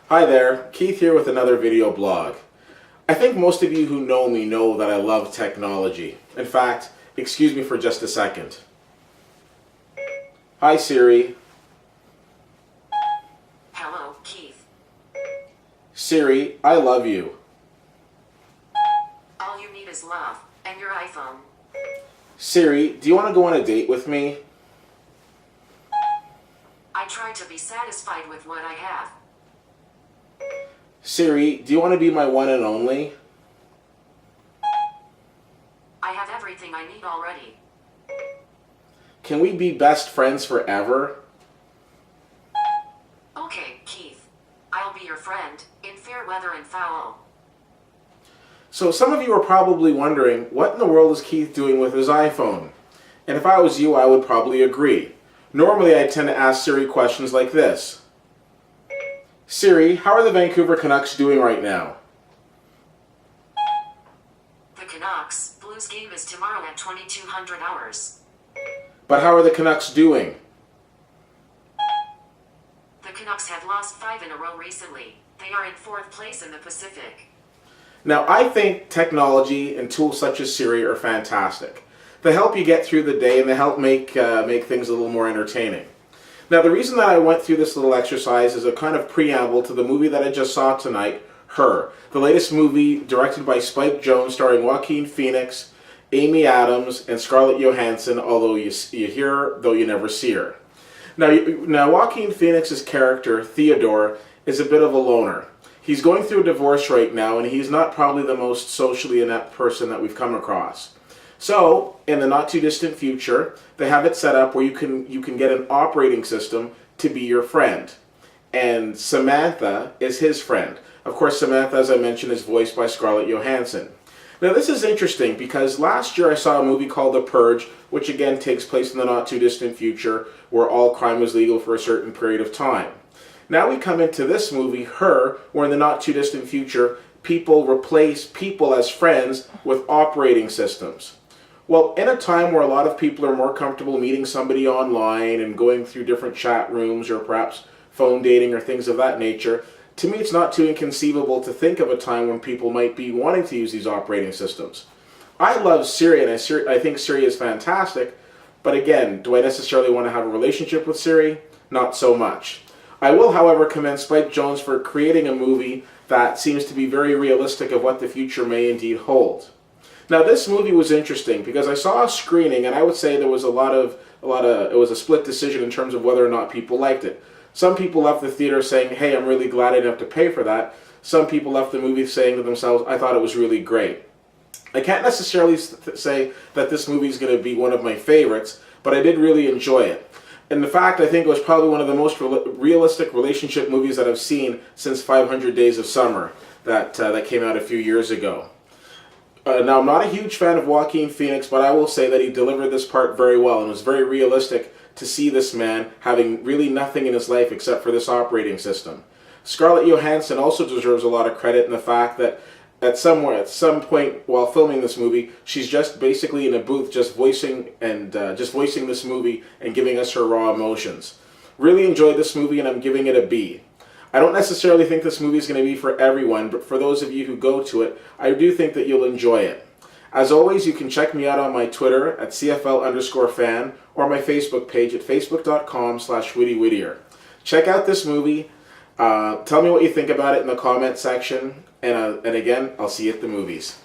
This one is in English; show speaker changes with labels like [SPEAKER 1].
[SPEAKER 1] Hi there, Keith here with another video blog. I think most of you who know me know that I love technology. In fact, excuse me for just a second. Hi Siri.
[SPEAKER 2] Hello, Keith.
[SPEAKER 1] Siri, I love you.
[SPEAKER 2] All you need is love and your iPhone.
[SPEAKER 1] Siri, do you want to go on a date with me?
[SPEAKER 2] I try to be satisfied with what I have.
[SPEAKER 1] Siri, do you want to be my one and only?
[SPEAKER 2] I have everything I need already.
[SPEAKER 1] Can we be best friends forever?
[SPEAKER 2] Okay, Keith. I'll be your friend, in fair weather and foul.
[SPEAKER 1] So some of you are probably wondering, what in the world is Keith doing with his iPhone? And if I was you, I would probably agree. Normally I tend to ask Siri questions like this. Siri, how are the Vancouver Canucks doing right now?
[SPEAKER 2] The Canucks Blues game is tomorrow at 2200 hours.
[SPEAKER 1] But how are the Canucks doing?
[SPEAKER 2] The Canucks have lost 5 in a row recently. They are in 4th place in the Pacific.
[SPEAKER 1] Now I think technology and tools such as Siri are fantastic. They help you get through the day and they help make things a little more entertaining. Now the reason that I went through this little exercise is a kind of preamble to the movie that I just saw tonight, Her, the latest movie directed by Spike Jonze starring Joaquin Phoenix, Amy Adams, and Scarlett Johansson, although you hear her, though you never see her. Now Joaquin Phoenix's character, Theodore, is a bit of a loner. He's going through a divorce right now and he's not probably the most socially inept person that we've come across. So, in the not too distant future, they have it set up where you can get an operating system to be your friend. And Samantha is his friend. Of course, Samantha, as I mentioned, is voiced by Scarlett Johansson. Now this is interesting because last year I saw a movie called The Purge, which again takes place in the not too distant future where all crime was legal for a certain period of time. Now we come into this movie, Her, where in the not too distant future people replace people as friends with operating systems. Well, in a time where a lot of people are more comfortable meeting somebody online and going through different chat rooms or perhaps phone dating or things of that nature, to me it's not too inconceivable to think of a time when people might be wanting to use these operating systems. I love Siri and I think Siri is fantastic, but again, do I necessarily want to have a relationship with Siri? Not so much. I will, however, commend Spike Jonze for creating a movie that seems to be very realistic of what the future may indeed hold. Now this movie was interesting because I saw a screening and I would say there was it was a split decision in terms of whether or not people liked it. Some people left the theater saying, hey, I'm really glad I didn't have to pay for that. Some people left the movie saying to themselves, I thought it was really great. I can't necessarily say that this movie is going to be one of my favorites, but I did really enjoy it. In fact, I think it was probably one of the most realistic relationship movies that I've seen since 500 Days of Summer that came out a few years ago. Now, I'm not a huge fan of Joaquin Phoenix, but I will say that he delivered this part very well and it was very realistic to see this man having really nothing in his life except for this operating system. Scarlett Johansson also deserves a lot of credit in the fact that at some point while filming this movie, she's just basically in a booth just voicing this movie and giving us her raw emotions. Really enjoyed this movie and I'm giving it a B. I don't necessarily think this movie is going to be for everyone, but for those of you who go to it, I do think that you'll enjoy it. As always, you can check me out on my Twitter at CFL_fan or my Facebook page at facebook.com/WhittyWhittier. Check out this movie. Tell me what you think about it in the comment section. And again, I'll see you at the movies.